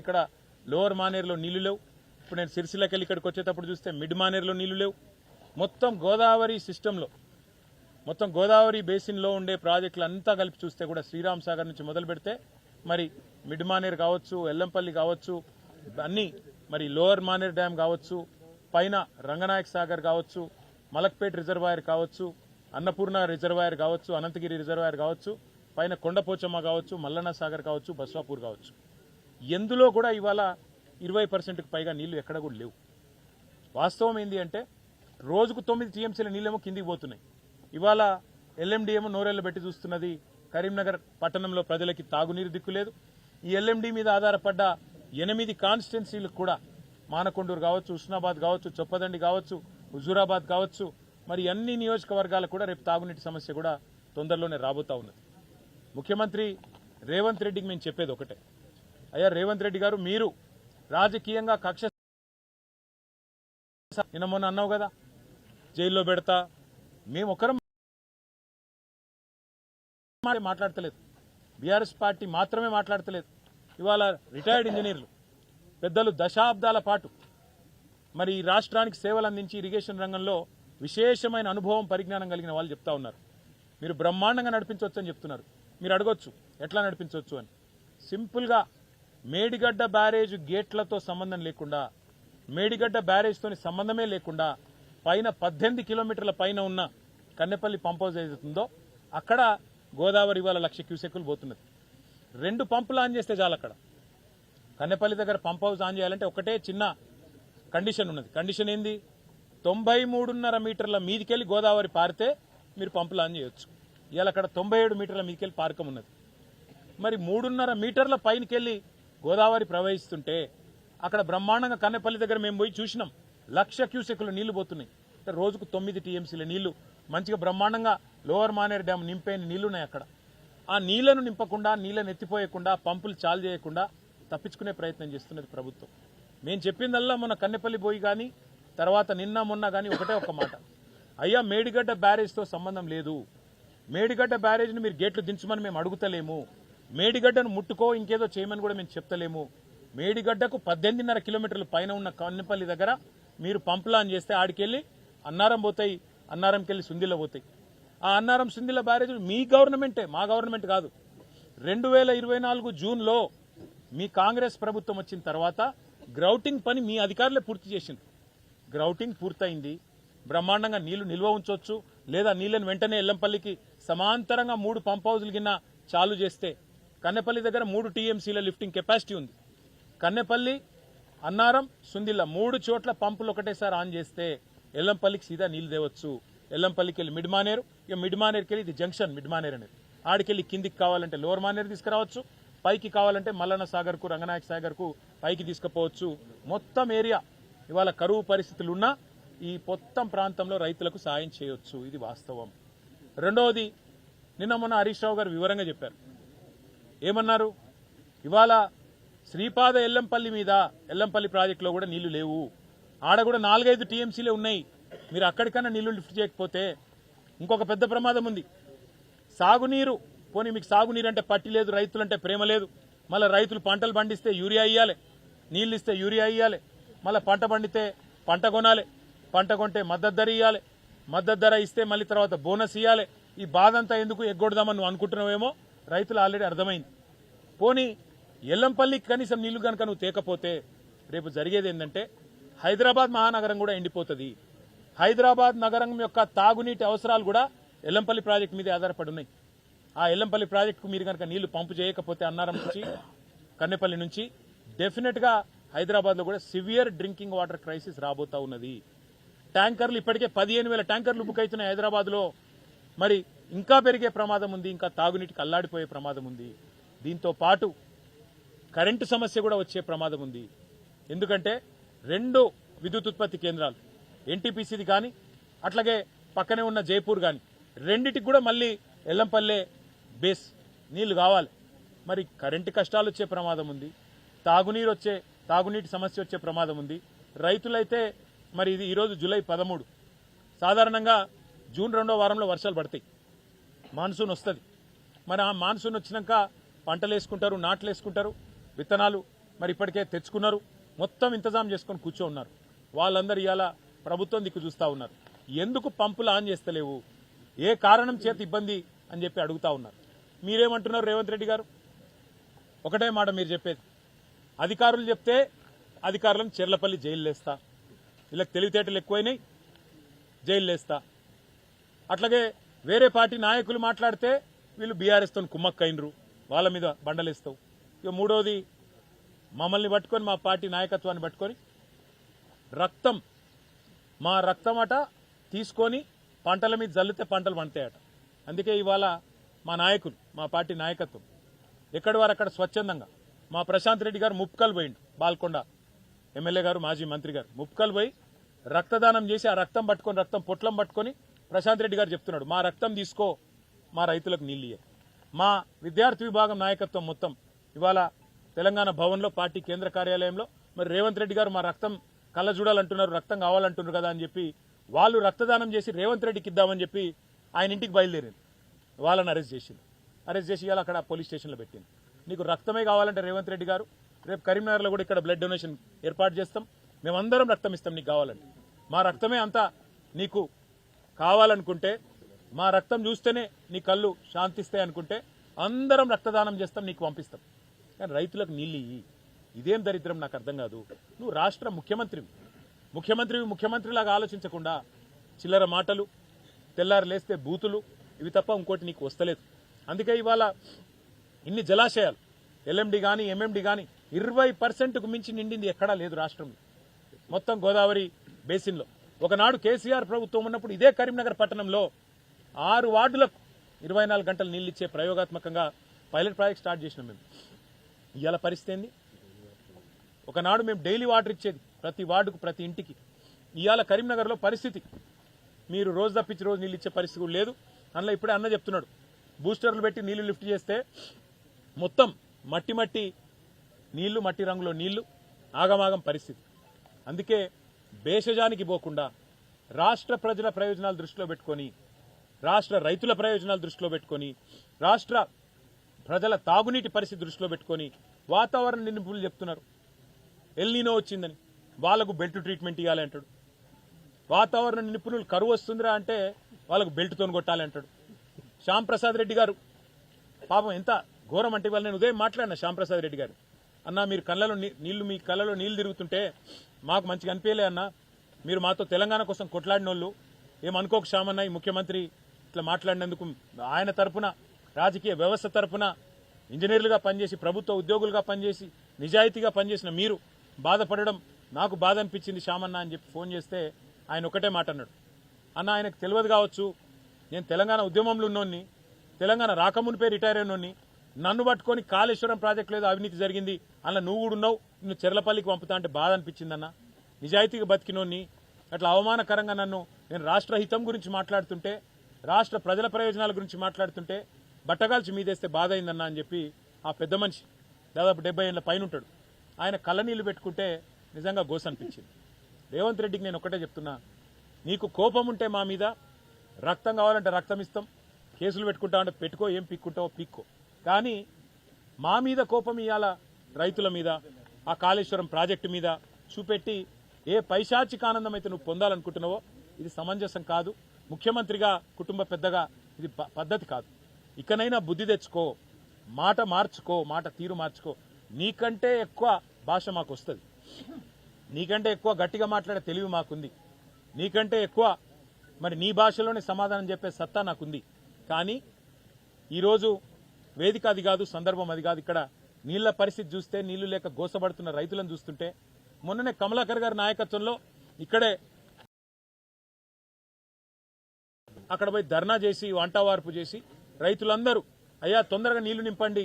ఎక్కడ లోవర్ మానేరులో నీళ్లు లేవు. ఇప్పుడు నేను సిరిసిల్లకి వెళ్ళి ఇక్కడికి వచ్చేటప్పుడు చూస్తే మిడ్ మానేరులో నీళ్లు లేవు. మొత్తం గోదావరి సిస్టంలో, మొత్తం గోదావరి బేసిన్లో ఉండే ప్రాజెక్టులు అంతా కలిపి చూస్తే కూడా శ్రీరామ్ సాగర్ నుంచి మొదలు పెడితే మరి మిడ్ మానేరు కావచ్చు, ఎల్లంపల్లి కావచ్చు, అన్నీ మరి లోవర్ మానేరు డ్యామ్ కావచ్చు, పైన రంగనాయక సాగర్ కావచ్చు, మలక్పేట్ రిజర్వాయర్ కావచ్చు, అన్నపూర్ణ రిజర్వాయర్ కావచ్చు, అనంతగిరి రిజర్వాయర్ కావచ్చు, పైన కొండపోచమ్మ కావచ్చు, మల్లన్న సాగర్ కావచ్చు, బస్వాపూర్ కావచ్చు, ఎందులో కూడా ఇవాళ 20%కు పైగా నీళ్లు ఎక్కడ కూడా లేవు. వాస్తవం ఏంటి అంటే రోజుకు 9 టీఎంసీల నీళ్ళేమో కిందికి పోతున్నాయి. ఇవాళ ఎల్ఎండి ఏమో నోరెళ్లు పెట్టి చూస్తున్నది. కరీంనగర్ పట్టణంలో ప్రజలకి తాగునీరు దిక్కు లేదు. ఈ ఎల్ఎండి మీద ఆధారపడ్డ 8 కాన్స్టిట్యున్సీలకు కూడా మానకొండూరు కావచ్చు, హుస్నాబాద్ కావచ్చు, చొప్పదండి కావచ్చు, హుజూరాబాద్ కావచ్చు, మరి అన్ని నియోజకవర్గాలకు కూడా రేపు తాగునీటి సమస్య కూడా తొందరలోనే రాబోతా ఉన్నది. ముఖ్యమంత్రి రేవంత్ రెడ్డికి మేము చెప్పేది ఒకటే, అయ్యా రేవంత్ రెడ్డి గారు, మీరు రాజకీయంగా కక్ష నిన్న మొన్న అన్నావు కదా జైల్లో పెడతా, మేము ఒకరం మాట్లాడతలేదు, బీఆర్ఎస్ పార్టీ మాత్రమే మాట్లాడతలేదు. ఇవాళ రిటైర్డ్ ఇంజనీర్లు పెద్దలు దశాబ్దాల పాటు మరి ఈ రాష్ట్రానికి సేవలు అందించి ఇరిగేషన్ రంగంలో విశేషమైన అనుభవం పరిజ్ఞానం కలిగిన వాళ్ళు చెప్తా ఉన్నారు, మీరు బ్రహ్మాండంగా నడిపించవచ్చు అని చెప్తున్నారు. మీరు అడగొచ్చు ఎట్లా నడిపించవచ్చు అని. సింపుల్గా మేడిగడ్డ బ్యారేజ్ గేట్లతో సంబంధం లేకుండా, మేడిగడ్డ బ్యారేజ్తోని సంబంధమే లేకుండా పైన 18 కిలోమీటర్ల పైన ఉన్న కన్నెపల్లి పంప్ హౌస్ ఏదైతుందో అక్కడ గోదావరి ఇవాళ 1,00,000 క్యూసెక్కులు పోతున్నది. 2 పంపులు ఆన్ చేస్తే చాలు. అక్కడ కన్నెపల్లి దగ్గర పంప్ హౌస్ ఆన్ చేయాలంటే ఒకటే చిన్న కండిషన్ ఉన్నది. కండిషన్ ఏంది? 93.5 మీటర్ల మీదికెళ్ళి గోదావరి పారితే మీరు పంపులు ఆన్ చేయొచ్చు. ఇవాళ అక్కడ 97 మీటర్ల మీదికెళ్ళి పారకం ఉన్నది. మరి 3.5 మీటర్ల పైనకెళ్ళి గోదావరి ప్రవహిస్తుంటే అక్కడ బ్రహ్మాండంగా కన్నెపల్లి దగ్గర మేము పోయి చూసినాం, 1,00,000 క్యూసెక్కులు నీళ్లు పోతున్నాయి. అంటే రోజుకు 9 టీఎంసీల నీళ్లు మంచిగా బ్రహ్మాండంగా లోవర్ మానేర్ డ్యామ్ నింపైన నీళ్లున్నాయి అక్కడ. ఆ నీళ్లను నింపకుండా, నీళ్లను ఎత్తిపోయకుండా, పంపులు చాలు చేయకుండా తప్పించుకునే ప్రయత్నం చేస్తున్నది ప్రభుత్వం. మేము చెప్పిందల్లా మొన్న కన్నెపల్లి పోయి కానీ తర్వాత నిన్న మొన్న కానీ ఒకటే ఒక మాట, అయ్యా మేడిగడ్డ బ్యారేజ్తో సంబంధం లేదు, మేడిగడ్డ బ్యారేజ్ని మీరు గేట్లు దించమని మేము అడుగుతలేము, మేడిగడ్డను ముట్టుకో ఇంకేదో చేయమని కూడా మేము చెప్తలేము. మేడిగడ్డకు 18.5 కిలోమీటర్ల పైన ఉన్న కన్నెపల్లి దగ్గర మీరు పంపులాన్ చేస్తే ఆడికెళ్ళి అన్నారం పోతాయి, అన్నారంకెళ్ళి సుందిల్ల పోతాయి. ఆ అన్నారం సుందిల్ల బ్యారేజ్ మీ గవర్నమెంటే, మా గవర్నమెంట్ కాదు. 2024 జూన్లో మీ కాంగ్రెస్ ప్రభుత్వం వచ్చిన తర్వాత గ్రౌటింగ్ పని మీ అధికారులే పూర్తి చేసింది. గ్రౌటింగ్ పూర్తయింది, బ్రహ్మాండంగా నీళ్లు నిల్వ ఉంచవచ్చు, లేదా నీళ్లను వెంటనే ఎల్లంపల్లికి సమాంతరంగా 3 పంప్ హౌజులు కింద చాలు చేస్తే కన్నెపల్లి దగ్గర 3 టీఎంసీల లిఫ్టింగ్ కెపాసిటీ ఉంది. కన్నెపల్లి, అన్నారం, సుందిల్ల 3 చోట్ల పంపులు ఒకటేసారి ఆన్ చేస్తే ఎల్లంపల్లికి సీదా నీళ్లు తేవచ్చు. ఎల్లంపల్లికి వెళ్ళి మిడ్ మానేరు, ఇక మిడ్ మానేరుకి వెళ్ళి ఇది జంక్షన్ మిడ్ మానేరు అనేది, ఆడికెళ్ళి కిందికి కావాలంటే లోవర్ మానేరు తీసుకురావచ్చు, పైకి కావాలంటే మల్లన్న సాగర్కు, రంగనాయక సాగర్కు పైకి తీసుకుపోవచ్చు. మొత్తం ఏరియా ఇవాళ కరువు పరిస్థితులు ఉన్నా ఈ మొత్తం ప్రాంతంలో రైతులకు సాయం చేయొచ్చు. ఇది వాస్తవం. రెండవది, నిన్న మొన్న హరీష్ రావు గారు వివరంగా చెప్పారు. ఏమన్నారు? ఇవాళ శ్రీపాద ఎల్లంపల్లి మీద, ఎల్లంపల్లి ప్రాజెక్టులో కూడా నీళ్లు లేవు, ఆడ కూడా 4-5 టీఎంసీలే ఉన్నాయి. మీరు అక్కడికన్నా నీళ్లు లిఫ్ట్ చేయకపోతే ఇంకొక పెద్ద ప్రమాదం ఉంది. సాగునీరు పోనీ మీకు సాగునీరు అంటే పట్టి లేదు, రైతులంటే ప్రేమ లేదు. మళ్ళీ రైతులు పంటలు పండిస్తే యూరియా ఇయ్యాలి, నీళ్ళు ఇస్తే యూరియా ఇయ్యాలి, మళ్ళీ పంట పండితే పంట కొనాలి, పంట కొంటే మద్దతు ధర ఇవ్వాలి, మద్దతు ధర ఇస్తే మళ్ళీ తర్వాత బోనస్ ఇవ్వాలి. ఈ బాధ అంతా ఎందుకు ఎగ్గొడదామని నువ్వు అనుకుంటున్నావేమో, రైతులు ఆల్రెడీ అర్థమైంది. పోనీ ఎల్లంపల్లికి కనీసం నీళ్లు కనుక నువ్వు తేకపోతే రేపు జరిగేది ఏంటంటే హైదరాబాద్ మహానగరం కూడా ఎండిపోతుంది. హైదరాబాద్ నగరం యొక్క తాగునీటి అవసరాలు కూడా ఎల్లంపల్లి ప్రాజెక్టు మీద ఆధారపడి ఉన్నాయి. ఆ ఎల్లంపల్లి ప్రాజెక్టుకు మీరు కనుక నీళ్లు పంపు చేయకపోతే అన్నారం నుంచి, కన్నెపల్లి నుంచి డెఫినెట్గా హైదరాబాద్లో కూడా సివియర్ డ్రింకింగ్ వాటర్ క్రైసిస్ రాబోతా ఉన్నది. ట్యాంకర్లు ఇప్పటికే 15,000 ట్యాంకర్లు బుక్ అవుతున్నాయి హైదరాబాద్లో. మరి ఇంకా పెరిగే ప్రమాదం ఉంది, ఇంకా తాగునీటికి అల్లాడిపోయే ప్రమాదం ఉంది. దీంతో పాటు కరెంటు సమస్య కూడా వచ్చే ప్రమాదం ఉంది. ఎందుకంటే 2 విద్యుత్ ఉత్పత్తి కేంద్రాలు, ఎన్టీపీసీది కానీ అట్లాగే పక్కనే ఉన్న జైపూర్ కానీ, రెండిటికి కూడా మళ్ళీ ఎల్లంపల్లె బేస్ నీళ్లు కావాలి. మరి కరెంటు కష్టాలు వచ్చే ప్రమాదం ఉంది, తాగునీటి సమస్య వచ్చే ప్రమాదం ఉంది. రైతులైతే మరి ఇది ఈరోజు జూలై 13, సాధారణంగా జూన్ 2వ వారంలో వర్షాలు పడతాయి, మాన్సూన్ వస్తుంది. మరి ఆ మాన్సూన్ వచ్చినాక పంటలు వేసుకుంటారు, నాట్లు వేసుకుంటారు, విత్తనాలు మరి ఇప్పటికే తెచ్చుకున్నారు, మొత్తం ఇంతజాం చేసుకొని కూర్చో ఉన్నారు. వాళ్ళందరూ ఇవాళ ప్రభుత్వం దిక్కు చూస్తూ ఉన్నారు. ఎందుకు పంపులు ఆన్ చేస్తలేవు, ఏ కారణం చేత ఇబ్బంది అని చెప్పి అడుగుతా ఉన్నారు. మీరేమంటున్నారు రేవంత్ రెడ్డి గారు? ఒకటే మాట మీరు చెప్పేది, అధికారులు చెప్తే అధికారులను చెర్లపల్లి జైలు వేస్తా, వీళ్ళకి తెలివితేటలు ఎక్కువైనాయి జైలు వేస్తా. అట్లాగే వేరే పార్టీ నాయకులు మాట్లాడితే వీళ్ళు బీఆర్ఎస్తో కుమ్మక్కైనరు, వాళ్ళ మీద బండలేస్తావు. ఇక మూడోది, మమ్మల్ని పట్టుకొని మా పార్టీ నాయకత్వాన్ని పట్టుకొని రక్తం, మా రక్తమట తీసుకొని పంటల మీద జల్లితే పంటలు పండుతాయట. అందుకే ఇవాళ మా నాయకులు, మా పార్టీ నాయకత్వం ఎక్కడి వారు అక్కడ స్వచ్ఛందంగా, మా ప్రశాంత్ రెడ్డి గారు ముప్కల్ పోయిండు, బాల్కొండ ఎమ్మెల్యే గారు మాజీ మంత్రి గారు ముప్కల్ పోయి రక్తదానం చేసి ఆ రక్తం పట్టుకొని, రక్తం పొట్లం పట్టుకొని ప్రశాంత్ రెడ్డి గారు చెప్తున్నాడు, మా రక్తం తీసుకో, మా రైతులకు నీళ్ళియే. మా విద్యార్థి విభాగం నాయకత్వం మొత్తం ఇవాళ తెలంగాణ భవన్లో పార్టీ కేంద్ర కార్యాలయంలో మరి రేవంత్ రెడ్డి గారు మా రక్తం కళ్ళ చూడాలంటున్నారు, రక్తం కావాలంటున్నారు కదా అని చెప్పి వాళ్ళు రక్తదానం చేసి రేవంత్ రెడ్డికి ఇద్దామని చెప్పి ఆయన ఇంటికి బయలుదేరింది. వాళ్ళని అరెస్ట్ చేసింది. అరెస్ట్ చేసి ఇవాళ అక్కడ పోలీస్ స్టేషన్లో పెట్టింది. నీకు రక్తమే కావాలంటే రేవంత్ రెడ్డి గారు, రేపు కరీంనగర్లో కూడా ఇక్కడ బ్లడ్ డొనేషన్ ఏర్పాటు చేస్తాం, మేమందరం రక్తం ఇస్తాం నీకు కావాలంటే. మా రక్తమే అంతా నీకు కావాలనుకుంటే, మా రక్తం చూస్తేనే నీ కళ్ళు శాంతిస్తాయి అనుకుంటే అందరం రక్తదానం చేస్తాం, నీకు పంపిస్తాం. కానీ రైతులకు నీళ్ళు ఇదేం దరిద్రం నాకు అర్థం కాదు. నువ్వు రాష్ట్ర ముఖ్యమంత్రిలాగా ఆలోచించకుండా చిల్లర మాటలు, తెల్లారు లేస్తే బూతులు, ఇవి తప్ప ఇంకోటి నీకు వస్తలేదు. అందుకే ఇవాళ ఇన్ని జలాశయాలు ఎల్ఎండి కానీ ఎంఎండి కానీ 20%కు మించి నిండింది ఎక్కడా లేదు రాష్ట్రంలో, మొత్తం గోదావరి బేసిన్లో. ఒకనాడు కేసీఆర్ ప్రభుత్వం ఉన్నప్పుడు ఇదే కరీంనగర్ పట్టణంలో 6 వార్డులకు 24 గంటలు నీళ్ళు ఇచ్చే ప్రయోగాత్మకంగా పైలట్ ప్రాజెక్ట్ స్టార్ట్ చేసినాం మేము. ఇవాళ పరిస్థితి ఏంది? ఒకనాడు మేము డైలీ వాటర్ ఇచ్చేది ప్రతి వార్డుకు, ప్రతి ఇంటికి. ఇవాళ కరీంనగర్లో పరిస్థితి, మీరు రోజు తప్పించి రోజు నీళ్ళు ఇచ్చే పరిస్థితి కూడా లేదు. అందులో ఇప్పుడే అన్న చెప్తున్నాడు, బూస్టర్లు పెట్టి నీళ్లు లిఫ్ట్ చేస్తే మొత్తం మట్టి నీళ్లు, మట్టి రంగులో నీళ్లు, ఆగమాగం పరిస్థితి. అందుకే భేషజానికి పోకుండా రాష్ట్ర ప్రజల ప్రయోజనాలు దృష్టిలో పెట్టుకొని, రాష్ట్ర రైతుల ప్రయోజనాలు దృష్టిలో పెట్టుకొని, రాష్ట్ర ప్రజల తాగునీటి పరిస్థితి దృష్టిలో పెట్టుకొని వాతావరణ నిపుణులు చెప్తున్నారు ఎల్నినో వచ్చిందని, వాళ్లకు బెల్ట్ ట్రీట్మెంట్ ఇవ్వాలి అంటాడు. వాతావరణ నిపుణులు కరువు వస్తుందిరా అంటే వాళ్ళకు బెల్ట్తో కొట్టాలి అంటాడు. శ్యాంప్రసాద్ రెడ్డి గారు పాపం ఎంత ఘోరం అంటే, వాళ్ళు నేను ఉదయం మాట్లాడినా శ్యాంప్రసాద్ రెడ్డి గారు, అన్నా మీరు కళ్ళలో నీళ్లు, మీ కళ్ళలో నీళ్లు తిరుగుతుంటే మాకు మంచిగా అనిపించలే అన్న, మీరు మాతో తెలంగాణ కోసం కొట్లాడిన వాళ్ళు ఏమనుకోక శ్యామన్న, ఈ ముఖ్యమంత్రి ఇట్లా మాట్లాడినందుకు ఆయన తరపున, రాజకీయ వ్యవస్థ తరపున ఇంజనీర్లుగా పనిచేసి, ప్రభుత్వ ఉద్యోగులుగా పనిచేసి, నిజాయితీగా పనిచేసిన మీరు బాధపడడం నాకు బాధ అనిపించింది శ్యామన్న అని చెప్పి ఫోన్ చేస్తే ఆయన ఒకటే మాట అన్నాడు, అన్న ఆయనకు తెలియదు కావచ్చు, నేను తెలంగాణ ఉద్యమంలో ఉన్నోన్ని, తెలంగాణ రాకమునిపై రిటైర్ అయినోన్ని, నన్ను పట్టుకొని కాళేశ్వరం ప్రాజెక్టు లేదు అవినీతి జరిగింది అలా నువ్వు కూడా ఉన్నావు, నిన్ను చెర్లపల్లికి పంపుతా అంటే బాధ అనిపించిందన్న, నిజాయితీగా బతికినోన్ని అట్లా అవమానకరంగా నన్ను, నేను రాష్ట్ర హితం గురించి మాట్లాడుతుంటే, రాష్ట్ర ప్రజల ప్రయోజనాల గురించి మాట్లాడుతుంటే బట్టగాల్చి మీదేస్తే బాధ అయిందన్న అని చెప్పి ఆ పెద్ద మనిషి దాదాపు 70 ఏళ్ళ పైన ఉంటాడు, ఆయన కళ్ళనీళ్ళు పెట్టుకుంటే నిజంగా గోస అనిపించింది. రేవంత్ రెడ్డికి నేను ఒకటే చెప్తున్నా, నీకు కోపం ఉంటే మా మీద, రక్తం కావాలంటే రక్తం ఇస్తాం, కేసులు పెట్టుకుంటామంటే పెట్టుకో, ఏం పిక్కుంటావో పిక్కో, కానీ మా మీద కోపం ఇవాళ రైతుల మీద, ఆ కాళేశ్వరం ప్రాజెక్టు మీద చూపెట్టి ఏ పైశాచిక ఆనందం అయితే నువ్వు పొందాలనుకుంటున్నావో ఇది సమంజసం కాదు. ముఖ్యమంత్రిగా, కుటుంబ పెద్దగా ఇది పద్ధతి కాదు. ఇకనైనా బుద్ధి తెచ్చుకో, మాట మార్చుకో, మాట తీరు మార్చుకో. నీకంటే ఎక్కువ భాష మాకు వస్తుంది, నీకంటే ఎక్కువ గట్టిగా మాట్లాడే తెలివి మాకుంది, నీకంటే ఎక్కువ మరి నీ భాషలోనే సమాధానం చెప్పే సత్తా నాకుంది. కానీ ఈరోజు వేదిక అది కాదు, సందర్భం అది కాదు. ఇక్కడ నీళ్ల పరిస్థితి చూస్తే, నీళ్లు లేక గోసపడుతున్న రైతులను చూస్తుంటే, మొన్ననే కమలాకర్ గారి నాయకత్వంలో ఇక్కడే అక్కడ పోయి ధర్నా చేసి, వంటవార్పు చేసి, రైతులందరూ అయ్యా తొందరగా నీళ్లు నింపండి,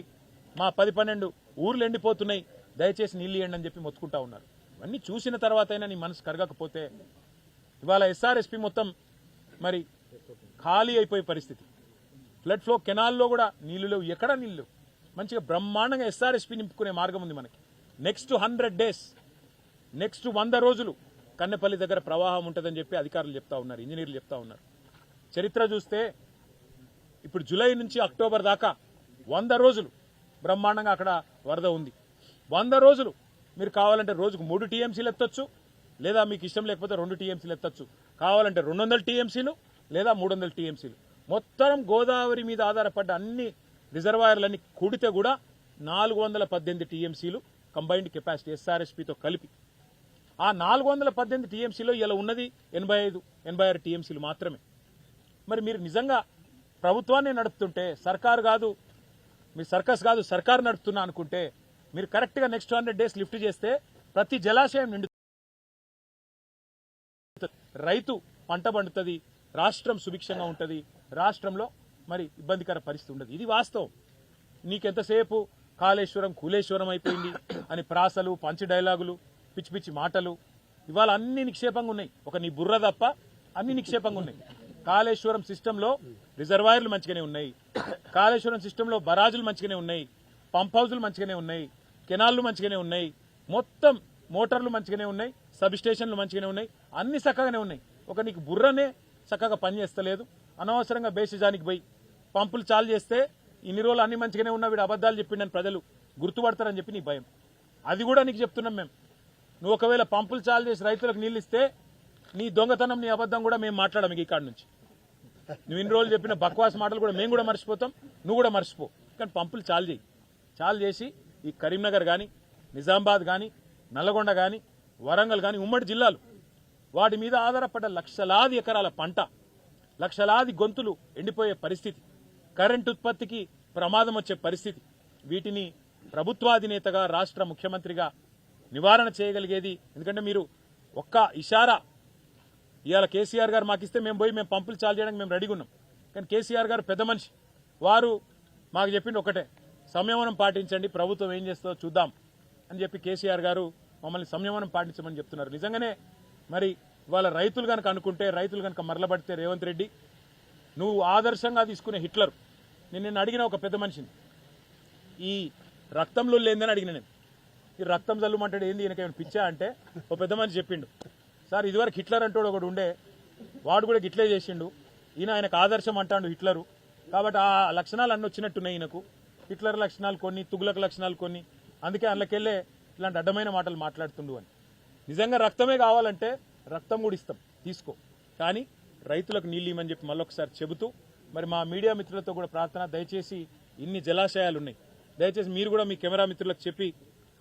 మా 10-12 ఊర్లు ఎండిపోతున్నాయి, దయచేసి నీళ్లు ఇవ్వండి అని చెప్పి మొత్తుకుంటా ఉన్నారు. ఇవన్నీ చూసిన తర్వాత అయినా నీ మనసు కరగకపోతే, ఇవాళ ఎస్ఆర్ఎస్పీ మొత్తం మరి ఖాళీ అయిపోయే పరిస్థితి. ఫ్లడ్ ఫ్లో కెనాల్లో కూడా నీళ్లు లేవు, ఎక్కడా నీళ్లు లేవు. మంచిగా బ్రహ్మాండంగా ఎస్ఆర్ఎస్పీ నింపుకునే మార్గం ఉంది మనకి. నెక్స్ట్ 100 డేస్, నెక్స్ట్ 100 రోజులు కన్నెపల్లి దగ్గర ప్రవాహం ఉంటుందని చెప్పి అధికారులు చెప్తా ఉన్నారు, ఇంజనీర్లు చెప్తా ఉన్నారు. చరిత్ర చూస్తే ఇప్పుడు జూలై నుంచి అక్టోబర్ దాకా 100 రోజులు బ్రహ్మాండంగా అక్కడ వరద ఉంది. 100 రోజులు మీరు కావాలంటే రోజుకు 3 టీఎంసీలు ఎత్తొచ్చు, లేదా మీకు ఇష్టం లేకపోతే 2 టీఎంసీలు ఎత్తొచ్చు, కావాలంటే 200 టీఎంసీలు లేదా 300 టీఎంసీలు. మొత్తం గోదావరి మీద ఆధారపడ్డ అన్ని రిజర్వాయర్లన్నీ కూడితే కూడా 418 టీఎంసీలు కంబైన్డ్ కెపాసిటీ ఎస్ఆర్ఎస్పీతో కలిపి. ఆ 418 టీఎంసీలో ఇలా ఉన్నది 86 టీఎంసీలు మాత్రమే. మరి మీరు నిజంగా ప్రభుత్వాన్ని నడుపుతుంటే సర్కారు కాదు, మీ సర్కస్ కాదు, సర్కారు నడుపుతున్నా అనుకుంటే మీరు కరెక్ట్గా నెక్స్ట్ 100 డేస్ లిఫ్ట్ చేస్తే ప్రతి జలాశయం నిండు, రైతు పంట పండుతుంది, రాష్ట్రం సుభిక్షంగా ఉంటుంది, రాష్ట్రంలో మరి ఇబ్బందికర పరిస్థితి ఉండదు. ఇది వాస్తవం. నీకెంతసేపు కాళేశ్వరం కూలేశ్వరం అయిపోయింది అని ప్రాసలు, పంచి డైలాగులు, పిచ్చి పిచ్చి మాటలు, ఇవాళ అన్ని నిక్షేపంగా ఉన్నాయి. ఒక నీ బుర్ర తప్ప అన్ని నిక్షేపంగా ఉన్నాయి. కాళేశ్వరం సిస్టంలో రిజర్వాయర్లు మంచిగానే ఉన్నాయి, కాళేశ్వరం సిస్టంలో బరాజులు మంచిగానే ఉన్నాయి, పంప్ హౌజులు మంచిగానే ఉన్నాయి, కెనాల్లు మంచిగానే ఉన్నాయి, మొత్తం మోటార్లు మంచిగానే ఉన్నాయి, సబ్ స్టేషన్లు మంచిగానే ఉన్నాయి, అన్ని చక్కగానే ఉన్నాయి. ఒక నీకు బుర్రనే చక్కగా పనిచేస్తలేదు. అనవసరంగా బేసిజానికి పోయి పంపులు చాలు చేస్తే ఇన్ని రోజులు అన్ని మంచిగానే ఉన్నా వీడు అబద్దాలు చెప్పిండని ప్రజలు గుర్తుపడతారని చెప్పి నీ భయం. అది కూడా నీకు చెప్తున్నాం మేము. నువ్వు ఒకవేళ పంపులు చాలు చేసి రైతులకు నీళ్ళు ఇస్తే నీ దొంగతనం, నీ అబద్దం కూడా మేము మాట్లాడము ఈ కాడి నుంచి. నువ్వు ఇన్ని రోజులు చెప్పిన బక్వాస్ మాటలు కూడా మేము కూడా మర్చిపోతాం, నువ్వు కూడా మర్చిపో. కానీ పంపులు చాలు చేయి. చాలు చేసి ఈ కరీంనగర్ కానీ, నిజామాబాద్ కానీ, నల్లగొండ కానీ, వరంగల్ కానీ, ఉమ్మడి జిల్లాలు, వాటి మీద ఆధారపడ్డ లక్షలాది ఎకరాల పంట, లక్షలాది గొంతులు ఎండిపోయే పరిస్థితి, కరెంటు ఉత్పత్తికి ప్రమాదం వచ్చే పరిస్థితి, వీటిని ప్రభుత్వాధినేతగా, రాష్ట్ర ముఖ్యమంత్రిగా నివారణ చేయగలిగేది. ఎందుకంటే మీరు ఒక్క ఇషారా ఇవాళ కేసీఆర్ గారు మాకు ఇస్తే మేము పంపులు చాలు చేయడానికి మేము రెడీగా ఉన్నాం. కానీ కేసీఆర్ గారు పెద్ద మనిషి, వారు మాకు చెప్పింది ఒకటే, సంయమనం పాటించండి, ప్రభుత్వం ఏం చేస్తుందో చూద్దాం అని చెప్పి కేసీఆర్ గారు మమ్మల్ని సంయమనం పాటించమని చెప్తున్నారు. నిజంగానే మరి వాళ్ళ రైతులు కనుక అనుకుంటే, రైతులు కనుక మరలబడితే రేవంత్ రెడ్డి నువ్వు ఆదర్శంగా తీసుకునే హిట్లర్. నేను అడిగిన ఒక పెద్ద మనిషిని, ఈ రక్తంలో లేదని అడిగిన నేను, ఈ రక్తం జల్లుమంటాడు ఏంది, ఈయనకేమైనా పిచ్చా అంటే ఒక పెద్ద మనిషి చెప్పిండు, సార్ ఇదివరకు హిట్లర్ అంటాడు ఒకడు ఉండే, వాడు కూడా గిట్లే చేసిండు, ఆయనకు ఆదర్శం అంటాడు హిట్లరు, కాబట్టి ఆ లక్షణాలు అన్నీ వచ్చినట్టున్నాయి ఈయనకు, హిట్లర్ లక్షణాలు కొన్ని, తుగులక్ లక్షణాలు కొన్ని, అందుకే అందులోకెళ్ళే ఇలాంటి అడ్డమైన మాటలు మాట్లాడుతుండు అని. నిజంగా రక్తమే కావాలంటే రక్తం కూడా ఇస్తాం, తీసుకో, కానీ రైతులకు నీళ్ళు ఇవ్వమని చెప్పి మళ్ళొకసారి చెబుతూ, మరి మా మీడియా మిత్రులతో కూడా ప్రార్థన, దయచేసి ఇన్ని జలాశయాలు ఉన్నాయి, దయచేసి మీరు కూడా మీ కెమెరా మిత్రులకు చెప్పి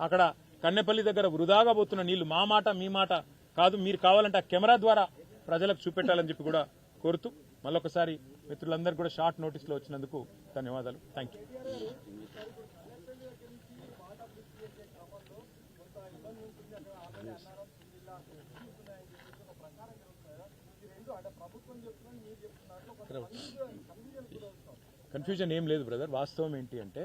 అక్కడ కన్నెపల్లి దగ్గర వృధాగా పోతున్న నీళ్లు మా మాట మీ మాట కాదు, మీరు కావాలంటే ఆ కెమెరా ద్వారా ప్రజలకు చూపెట్టాలని చెప్పి కూడా కోరుతూ, మళ్ళొకసారి మిత్రులందరూ కూడా షార్ట్ నోటీస్లో వచ్చినందుకు ధన్యవాదాలు. Thank you. కన్ఫ్యూజన్ ఏం లేదు బ్రదర్. వాస్తవం ఏంటి అంటే,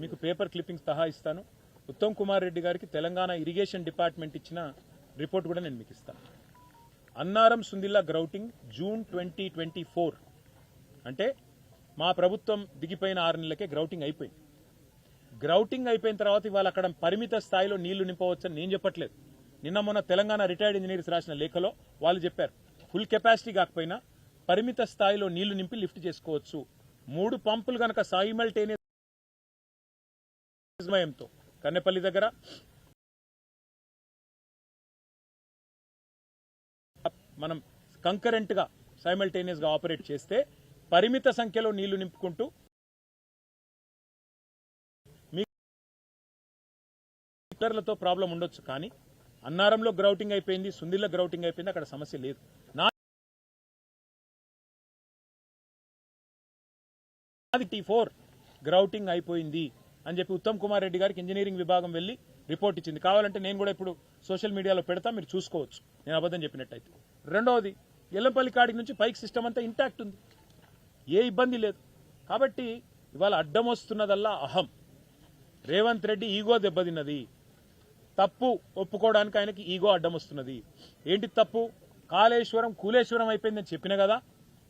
మీకు పేపర్ క్లిప్పింగ్స్ సహా ఇస్తాను. ఉత్తమ్ కుమార్ రెడ్డి గారికి తెలంగాణ ఇరిగేషన్ డిపార్ట్మెంట్ ఇచ్చిన రిపోర్ట్ కూడా నేను మీకు ఇస్తాను. అన్నారం సుందిల్లా గ్రౌటింగ్ జూన్ 2024, అంటే మా ప్రభుత్వం దిగిపోయిన 6 నెలలకే గ్రౌటింగ్ అయిపోయింది. గ్రౌటింగ్ అయిపోయిన తర్వాత ఇవాళ అక్కడ పరిమిత స్థాయిలో నీళ్లు నింపవచ్చని నేను చెప్పట్లేదు. నిన్న మొన్న తెలంగాణ రిటైర్డ్ ఇంజనీర్స్ రాసిన లేఖలో వాళ్ళు చెప్పారు, ఫుల్ కెపాసిటీ కాకపోయినా పరిమిత స్థాయిలో నీళ్లు నింపి లిఫ్ట్ చేసుకోవచ్చు. 3 పంపులు కనుక సైమల్టేనియస్ సమయంతో కన్నెపల్లి దగ్గర మనం కంకరెంట్ గా సైమల్టేనియస్ గా ఆపరేట్ చేస్తే పరిమిత సంఖ్యలో నీళ్లు నింపుకుంటూ మీటర్లతో ప్రాబ్లం ఉండొచ్చు. కానీ అన్నారంలో గ్రౌటింగ్ అయిపోయింది, సుందిల్ల గ్రౌటింగ్ అయిపోయింది, అక్కడ సమస్య లేదు. T4 గ్రౌటింగ్ అయిపోయింది అని చెప్పి ఉత్తమ్ కుమార్ రెడ్డి గారికి ఇంజనీరింగ్ విభాగం వెళ్లి రిపోర్ట్ ఇచ్చింది. కావాలంటే నేను కూడా ఇప్పుడు సోషల్ మీడియాలో పెడతా, మీరు చూసుకోవచ్చు నేను అబద్ధం చెప్పినట్టయితే. రెండవది, ఎల్లంపల్లి కాడికి నుంచి పైకి సిస్టమ్ అంతా ఇంటాక్ట్ ఉంది, ఏ ఇబ్బంది లేదు. కాబట్టి ఇవాళ అడ్డం వస్తున్నదల్లా అహం. రేవంత్ రెడ్డి ఈగో దెబ్బతిన్నది, తప్పు ఒప్పుకోవడానికి ఆయనకి ఈగో అడ్డం వస్తున్నది. ఏంటి తప్పు? కాళేశ్వరం కూలేశ్వరం అయిపోయిందని చెప్పిన కదా,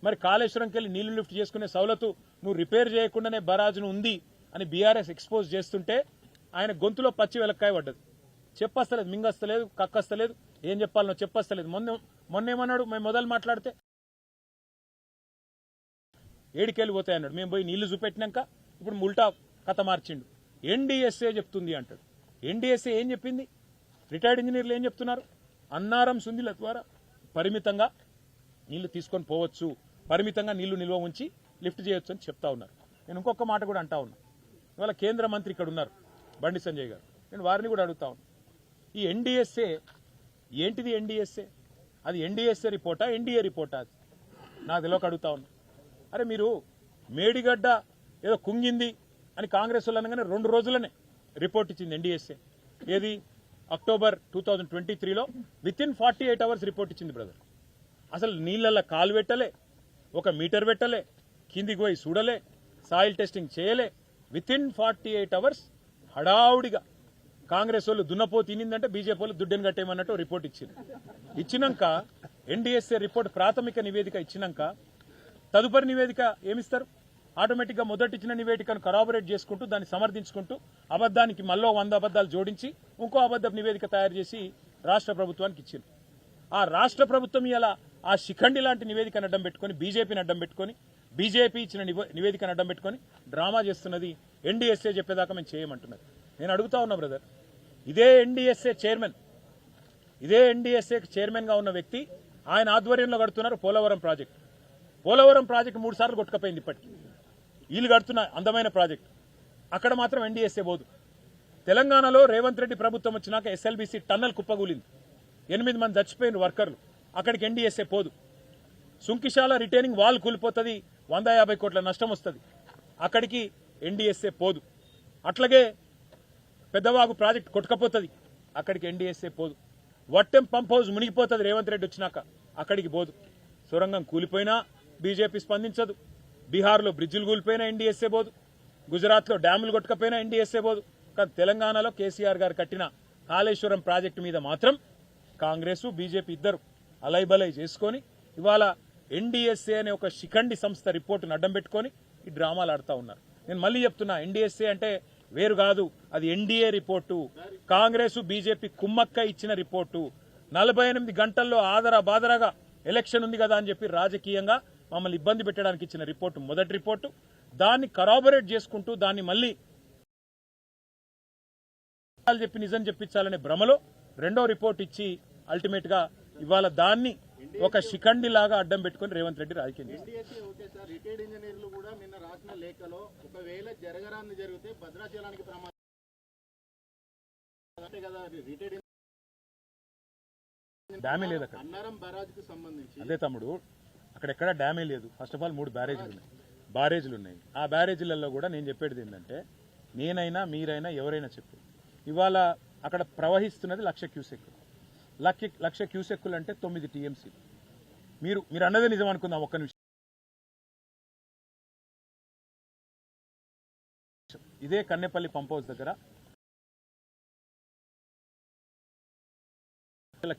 మరి కాళేశ్వరంకి వెళ్ళి నీళ్లు లిఫ్ట్ చేసుకునే సౌలతు నువ్వు రిపేర్ చేయకుండానే బరాజును ఉంది అని బీఆర్ఎస్ ఎక్స్పోజ్ చేస్తుంటే ఆయన గొంతులో పచ్చి వెలక్కాయ పడ్డది. చెప్పస్తలేదు, మింగస్తలేదు, కక్కస్తలేదు, ఏం చెప్పాలనో చెప్పస్తలేదు. మొన్నేమన్నాడు, మేము మొదలు మాట్లాడితే ఏడికెళ్ళి పోతాయన్నాడు. మేము పోయి నీళ్లు చూపెట్టినాక ఇప్పుడు ఉల్టా కథ మార్చిండు. ఎన్డీఎస్ఏ చెప్తుంది అంటాడు. ఎన్డీఎస్ఏ ఏం చెప్పింది? రిటైర్డ్ ఇంజనీర్లు ఏం చెప్తున్నారు? అన్నారం సుందిల ద్వారా పరిమితంగా నీళ్లు తీసుకొని పోవచ్చు, పరిమితంగా నీళ్లు నిల్వ ఉంచి లిఫ్ట్ చేయొచ్చు అని చెప్తా ఉన్నారు. నేను ఇంకొక మాట కూడా అంటా ఉన్నా. ఇవాళ కేంద్ర మంత్రి ఇక్కడ ఉన్నారు, బండి సంజయ్ గారు. నేను వారిని కూడా అడుగుతా ఉన్నా, ఈ ఎన్డీఎస్ఏ ఏంటిది? ఎన్డీఎస్ఏ అది ఎన్డీఎస్ఏ రిపోర్టా, ఎన్డీఏ రిపోర్టా? అది నాకు తెలియక అడుగుతా ఉన్నా. అరే మీరు మేడిగడ్డ ఏదో కుంగింది అని కాంగ్రెస్ వాళ్ళు అనగానే 2 రోజులనే రిపోర్ట్ ఇచ్చింది ఎన్డీఎస్ఏ. ఏది? అక్టోబర్ 2023లో వితిన్ 48 అవర్స్ రిపోర్ట్ ఇచ్చింది బ్రదర్. అసలు నీళ్ళల్లో కాలు పెట్టలే, 1 మీటర్ పెట్టలే, కిందికి పోయి చూడలే, సాయిల్ టెస్టింగ్ చేయలే. వితిన్ 48 అవర్స్ హడావుడిగా కాంగ్రెస్ వాళ్ళు దున్నపో తినిందంటే బీజేపీ వాళ్ళు దుడ్డెని కట్టేయమన్నట్టు రిపోర్ట్ ఇచ్చింది. ఇచ్చినాక ఎన్డీఎస్ఏ రిపోర్ట్ ప్రాథమిక నివేదిక ఇచ్చినాక తదుపరి నివేదిక ఏమిస్తారు? ఆటోమేటిక్గా మొదటి ఇచ్చిన నివేదికను కరాబరేట్ చేసుకుంటూ దాన్ని సమర్థించుకుంటూ అబద్ధానికి మళ్ళీ 100 అబద్ధాలు జోడించి ఇంకో అబద్ధ నివేదిక తయారు చేసి రాష్ట్ర ప్రభుత్వానికి ఇచ్చింది. ఆ రాష్ట్ర ప్రభుత్వం ఇలా ఆ శిఖండి లాంటి నివేదికను అడ్డం పెట్టుకొని, బీజేపీని అడ్డం పెట్టుకొని, బీజేపీ ఇచ్చిన నివేదికను అడ్డం పెట్టుకొని డ్రామా చేస్తున్నది. ఎన్డీఎస్ఏ చెప్పేదాకా మేము చేయమంటున్నది. నేను అడుగుతా ఉన్నా బ్రదర్, ఇదే ఎన్డీఎస్ఏ చైర్మన్, ఇదే ఎన్డీఎస్ఏ చైర్మన్గా ఉన్న వ్యక్తి ఆయన ఆధ్వర్యంలో కడుతున్నారు పోలవరం ప్రాజెక్టు. పోలవరం ప్రాజెక్టు 3 సార్లు కొట్టుకపోయింది. ఇప్పటికీ వీళ్ళు కడుతున్న అందమైన ప్రాజెక్టు అక్కడ మాత్రం ఎన్డీఎస్ఏ పోదు. తెలంగాణలో రేవంత్ రెడ్డి ప్రభుత్వం వచ్చినాక ఎస్ఎల్బీసీ టన్నల్ కుప్పగూలింది, 8 మంది చచ్చిపోయిన వర్కర్లు. అక్కడికి ఎన్డీఎస్ఏ పోదు. సుంకిశాల రిటైనింగ్ వాల్ కూలిపోతుంది, 150 కోట్ల నష్టం వస్తుంది, అక్కడికి ఎన్డీఎస్ఏ పోదు. అట్లాగే పెద్దవాగు ప్రాజెక్టు కొట్టుకపోతుంది, అక్కడికి ఎన్డీఎస్ఏ పోదు. వట్టెం పంప్ హౌస్ మునిగిపోతుంది రేవంత్ రెడ్డి వచ్చినాక, అక్కడికి పోదు. సొరంగం కూలిపోయినా బీజేపీ స్పందించదు. బీహార్లో బ్రిడ్జిలు కూలిపోయినా ఎన్డీఎస్ఏ పోదు. గుజరాత్లో డ్యాములు కొట్టుకపోయినా ఎన్డీఎస్ఏ పోదు. కానీ తెలంగాణలో కేసీఆర్ గారు కట్టిన కాళేశ్వరం ప్రాజెక్టు మీద మాత్రం కాంగ్రెస్ బీజేపీ ఇద్దరు అలైబలై చేసుకొని ఇవాళ ఎన్డీఎస్ఏ అనే ఒక శిఖండి సంస్థ రిపోర్టును అడ్డం పెట్టుకొని ఈ డ్రామాలు ఆడుతూ ఉన్నారు. నేను మళ్ళీ చెప్తున్నా, ఎన్డీఎస్ఏ అంటే వేరు కాదు, అది ఎన్డీఏ రిపోర్టు. కాంగ్రెస్ బీజేపీ కుమ్మక్క ఇచ్చిన రిపోర్టు. 48 గంటల్లో బాదరాగా ఎలక్షన్ ఉంది కదా అని చెప్పి రాజకీయంగా మమ్మల్ని ఇబ్బంది పెట్టడానికి ఇచ్చిన రిపోర్టు మొదటి రిపోర్టు. దాన్ని కరాబరేట్ చేసుకుంటూ దాన్ని మళ్ళీ చెప్పి నిజం చెప్పించాలనే భ్రమలో రెండో రిపోర్ట్ ఇచ్చి అల్టిమేట్ గా ఇవాళ దాన్ని ఒక శిఖండి లాగా అడ్డం పెట్టుకుని రేవంత్ రెడ్డి రాజకీయం చేస్తారు. రిటైర్డ్ ఇంజనీర్లు కూడా నిన్న రాసిన లేఖలో ఒకవేళ జరగరాన్ని జరిగితే భద్రాచలానికి ప్రమాదం కదా, రిటైర్డ్ డ్యామే లేదు అక్కడ. అన్నారం బరాజ్ కు సంబంధించి అదే తమ్ముడు, అక్కడెక్కడ డ్యామే లేదు. ఫస్ట్ ఆఫ్ ఆల్ 3 బ్యారేజీలు ఉన్నాయి. ఆ బ్యారేజీలలో కూడా నేను చెప్పేది ఏంటంటే, నేనైనా మీరైనా ఎవరైనా చెప్పు, ఇవాళ అక్కడ ప్రవహిస్తున్నది 1,00,000 క్యూసెక్కులు. 1,00,000 క్యూసెక్కులు అంటే 9 టీఎంసీ. మీరు అన్నదే నిజం అనుకుందాం ఒక్క నిమిషం. ఇదే కన్నెపల్లి పంప్ హౌస్ దగ్గర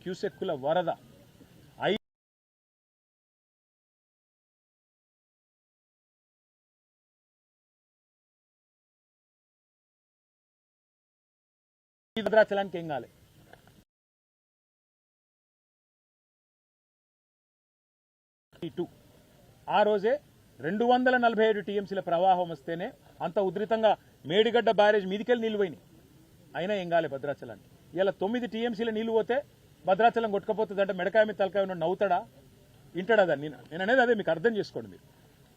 క్యూసెక్కుల వరద భద్రాచలానికి ఏం కాలే. ఆ రోజే 247 టీఎంసీల ప్రవాహం వస్తేనే అంత ఉధృతంగా మేడిగడ్డ బ్యారేజ్ మీదికెళ్ళి నీళ్లు పోయినాయి, అయినా ఏం కాలే భద్రాచలానికి. ఇలా 9 టీఎంసీల నీళ్లు పోతే భద్రాచలం కొట్టుకపోతుంది అంటే మెడకాయ మీద తలకాయ ఉన్న నవ్వుతాడా, వింటాడా? దాన్ని నేను అనేది అదే, మీకు అర్థం చేసుకోండి మీరు.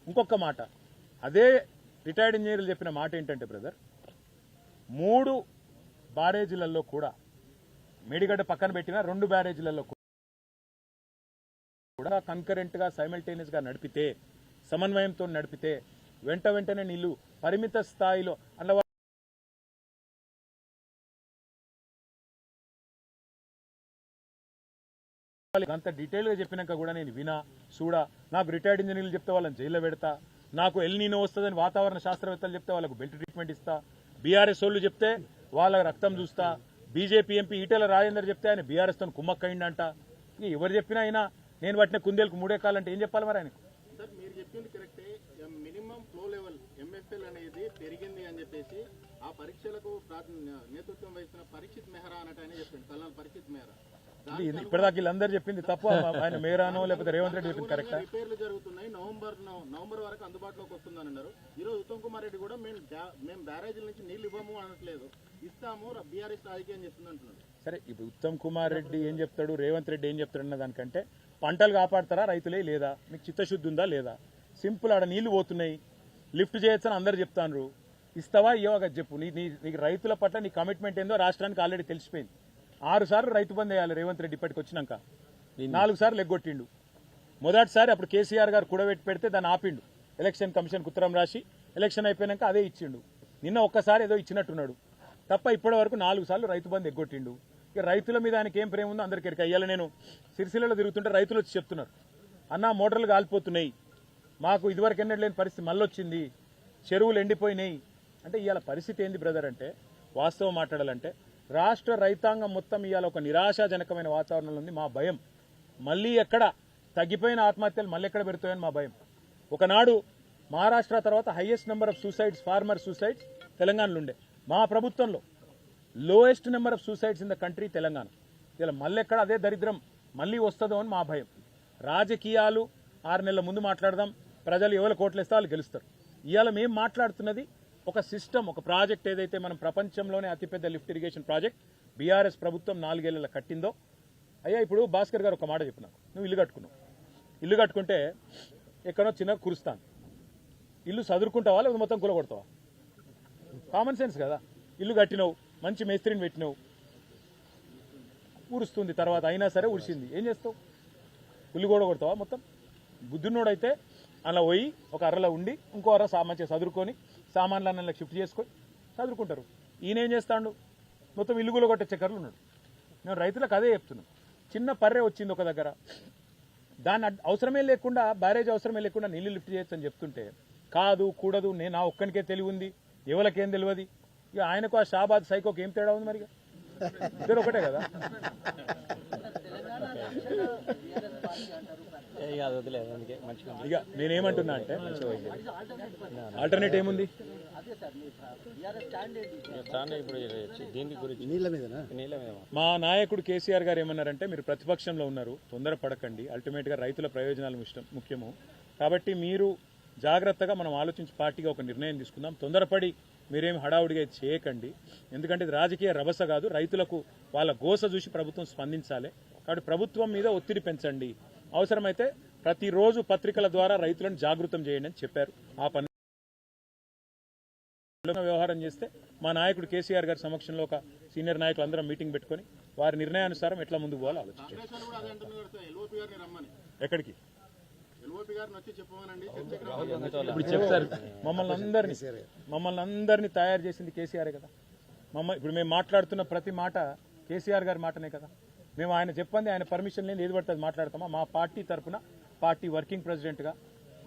ఇంకొక మాట, అదే రిటైర్డ్ ఇంజనీర్లు చెప్పిన మాట ఏంటంటే బ్రదర్, 3 బ్యారేజీలలో కూడా మేడిగడ్డ పక్కన పెట్టిన 2 బ్యారేజీలలో కూడా కన్కరెంట్ గా సైమల్టేనియస్ గా నడిపితే, సమన్వయంతో నడిపితే వెంటనే నీళ్లు పరిమిత స్థాయిలో అంత డీటెయిల్ గా చెప్పినాక కూడా నేను వినా చూడా. నాకు రిటైర్డ్ ఇంజనీర్లు చెప్తే వాళ్ళని జైల్లో పెడతా, నాకు ఎల్ నీనో వస్తుందని వాతావరణ శాస్త్రవేత్తలు చెప్తే వాళ్ళకు బెల్ట్ ట్రీట్మెంట్ ఇస్తా, బీఆర్ఎస్ వాళ్ళు చెప్తే వాళ్ళ రక్తం చూస్తా, బీజేపీ ఎంపీ ఈటెల రాజేందర్ చెప్తే ఆయన బీఆర్ఎస్ తో కుమ్మక్కయిందంట. ఎవరు చెప్పినా అయినా నేను పట్టిన కుందేలకు 3 ఎకరాలంటే ఏం చెప్పాలి మరి ఆయనకు? సార్ మీరు చెప్పింది కరెక్టే, మినిమం ఫ్లో లెవెల్ ఎంఎఫ్ఎల్ అనేది పెరిగింది అని చెప్పేసి ఆ పరీక్షలకు నేతృత్వం వహిస్తున్న పరీక్షిత్ మెహ్రా అన్నట్టు ఆయన చెప్పింది, కల్నల్ పరీక్షిత్ మెహ్రా. ఇప్పటిదాకా వీళ్ళందరూ చెప్పింది తప్పు. ఆయన మేరానో లేకపోతే రేవంత్ రెడ్డి చెప్పింది కరెక్టా? రిపేర్లు జరుగుతున్నాయి, నవంబర్ వరకు అందుబాటులోకి వస్తుందని అన్నారు. ఈరోజు ఉత్తమ్ కుమార్ రెడ్డి కూడా మేము బ్యారేజీల నుంచి నీళ్లు ఇవ్వము అనట్లేదు, ఇస్తాము, బీఆర్ఎస్ రాజకీయం చేస్తుంది అంటున్నారు. సరే, ఇప్పుడు ఉత్తమ్ కుమార్ రెడ్డి ఏం చెప్తాడు, రేవంత్ రెడ్డి ఏం చెప్తాడు అన్న దానికంటే పంటలు కాపాడతారా రైతులే లేదా, మీకు చిత్తశుద్ధి ఉందా లేదా? సింపుల్, ఆడ నీళ్లు పోతున్నాయి, లిఫ్ట్ చేయొచ్చని అందరు చెప్తాను, ఇస్తావా ఇవ్వగా చెప్పు. నీకు రైతుల పట్ల నీ కమిట్మెంట్ ఏందో రాష్ట్రానికి ఆల్రెడీ తెలిసిపోయింది. 6 సార్లు రైతు బంద్ వేయాలి రేవంత్ రెడ్డి ఇప్పటికి వచ్చినాక, 4 సార్లు ఎగ్గొట్టిండు. మొదటిసారి అప్పుడు కేసీఆర్ గారు కూడబెట్టి పెడితే దాన్ని ఆపిండు, ఎలక్షన్ కమిషన్కి ఉత్తరం రాసి ఎలక్షన్ అయిపోయినాక అదే ఇచ్చిండు. నిన్న ఒక్కసారి ఏదో ఇచ్చినట్టున్నాడు తప్ప ఇప్పటి వరకు 4 సార్లు రైతు బంద్ ఎగ్గొట్టిండు. ఇక రైతుల మీద ఆయనకి ఏం ప్రేమ ఉందో అందరికీ ఎరక. ఇవాళ నేను సిరిసిల్లలో తిరుగుతుంటే రైతులు వచ్చి చెప్తున్నారు, అన్న మోటార్లు కాలిపోతున్నాయి, మాకు ఇదివరకు ఎన్నడూ లేని పరిస్థితి మళ్ళీ వచ్చింది, చెరువులు ఎండిపోయినాయి అంటే. ఇవాళ పరిస్థితి ఏంది బ్రదర్ అంటే, వాస్తవం మాట్లాడాలంటే రాష్ట్ర రైతాంగం మొత్తం ఇవాళ ఒక నిరాశాజనకమైన వాతావరణంలో ఉంది. మా భయం మళ్ళీ ఎక్కడ తగ్గిపోయిన ఆత్మహత్యలు మళ్ళీ ఎక్కడ పెడతాయని మా భయం. ఒకనాడు మహారాష్ట్ర తర్వాత highest number of suicides, farmer suicides తెలంగాణలో ఉండే. మా ప్రభుత్వంలో lowest number of suicides in the country Telangana. ఇలా మళ్ళీ ఎక్కడ అదే దరిద్రం మళ్ళీ వస్తుందో అని మా భయం. రాజకీయాలు 6 నెలల ముందు మాట్లాడదాం, ప్రజలు ఎవరు కోట్లేస్తే వాళ్ళు గెలుస్తారు. ఇవాళ మేము మాట్లాడుతున్నది ఒక సిస్టమ్, ఒక ప్రాజెక్ట్ ఏదైతే మనం ప్రపంచంలోనే అతిపెద్ద లిఫ్ట్ ఇరిగేషన్ ప్రాజెక్ట్ బీఆర్ఎస్ ప్రభుత్వం 4 ఏళ్లలో కట్టిందో. అయ్యా ఇప్పుడు భాస్కర్ గారు ఒక మాట చెప్పినావు, నువ్వు ఇల్లు కట్టుకున్నావు, ఇల్లు కట్టుకుంటే ఎక్కడో చిన్న కురుస్తాను, ఇల్లు చదువుకుంటావా లేదా మొత్తం కూలగొడతావా? కామన్ సెన్స్ కదా. ఇల్లు కట్టినావు, మంచి మేస్త్రిని పెట్టినావు, ఊరుస్తుంది తర్వాత అయినా సరే ఊరిసింది, ఏం చేస్తావు? ఇల్లు కూడా కొడతావా మొత్తం? బుద్ధున్నోడైతే అలా పోయి ఒక అర్రలో ఉండి ఇంకో అర్ర మంచిగా చదువుకొని సామాన్లు అన్న షిఫ్ట్ చేసుకొని చదువుకుంటారు. ఈయన ఏం చేస్తాడు? మొత్తం ఇల్లు కూడా కొట్టే చక్కర్లు ఉన్నాడు. నేను రైతులకు అదే చెప్తున్నాను. చిన్న పర్రె వచ్చింది ఒక దగ్గర, దాని అవసరమే లేకుండా, బ్యారేజ్ అవసరమే లేకుండా నీళ్లు లిఫ్ట్ చేయొచ్చు అని చెప్తుంటే కాదు కూడదు, నేను నా ఒక్కనికే తెలివి ఉంది, ఎవరికేం తెలియదు. ఇక ఆయనకు ఆ షాబాద్ సైకోకి ఏం తేడా ఉంది? మరి ఇద్దరు ఒకటే కదా. ఇక నేనేమంటున్నా అంటే ఆల్టర్నేట్ ఏముంది? మా నాయకుడు కేసీఆర్ గారు ఏమన్నారంటే, మీరు ప్రతిపక్షంలో ఉన్నారు, తొందరపడకండి, అల్టిమేట్ గా రైతుల ప్రయోజనాలు ముఖ్యము కాబట్టి మీరు జాగ్రత్తగా మనం ఆలోచించి పార్టీగా ఒక నిర్ణయం తీసుకుందాం, తొందరపడి మీరేం హడావుడిగా చేయకండి, ఎందుకంటే ఇది రాజకీయ రభస కాదు, రైతులకు వాళ్ళ గోస చూసి ప్రభుత్వం స్పందించాలి. కాబట్టి ప్రభుత్వం మీద ఒత్తిడి పెంచండి, అవసరమైతే ప్రతిరోజు పత్రికల ద్వారా రైతులను జాగృతం చేయండి అని చెప్పారు. ఆ పని వ్యవహారం చేస్తే మా నాయకుడు కేసీఆర్ గారి సమక్షంలో ఒక సీనియర్ నాయకులు అందరం మీటింగ్ పెట్టుకుని వారి నిర్ణయానుసారం ఎట్లా ముందుకు పోవాలో ఆలోచించారు. ఎక్కడికి ఇప్పుడు చెప్తారు? మమ్మల్ని అందరినీ తయారు చేసింది కేసీఆర్ కదా. ఇప్పుడు మేము మాట్లాడుతున్న ప్రతి మాట కేసీఆర్ గారి మాటనే కదా. మేము ఆయన చెప్పండి, ఆయన పర్మిషన్ లేని ఏది పడుతుంది మాట్లాడతామా? మా పార్టీ తరఫున పార్టీ వర్కింగ్ ప్రెసిడెంట్గా,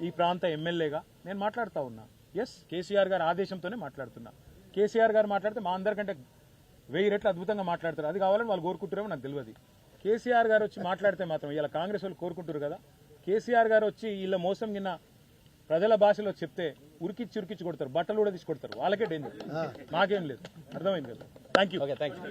ఈ ప్రాంత ఎమ్మెల్యేగా నేను మాట్లాడుతూ ఉన్నా. ఎస్, కేసీఆర్ గారి ఆదేశంతోనే మాట్లాడుతున్నా. కేసీఆర్ గారు మాట్లాడితే మా అందరికంటే 1000 రెట్లు అద్భుతంగా మాట్లాడతారు. అది కావాలని వాళ్ళు కోరుకుంటారేమో నాకు తెలియదు. కేసీఆర్ గారు వచ్చి మాట్లాడితే మాత్రం ఇలా కాంగ్రెస్ వాళ్ళు కోరుకుంటారు కదా. కేసీఆర్ గారు వచ్చి వీళ్ళ మోసం కింద ప్రజల భాషలో చెప్తే ఉరికిచ్చి కొడతారు, బట్టలు కూడా తీసి కొడతారు. వాళ్ళకే డేంజర్, మాకేం లేదు. అర్థమైంది కదా. Thank you.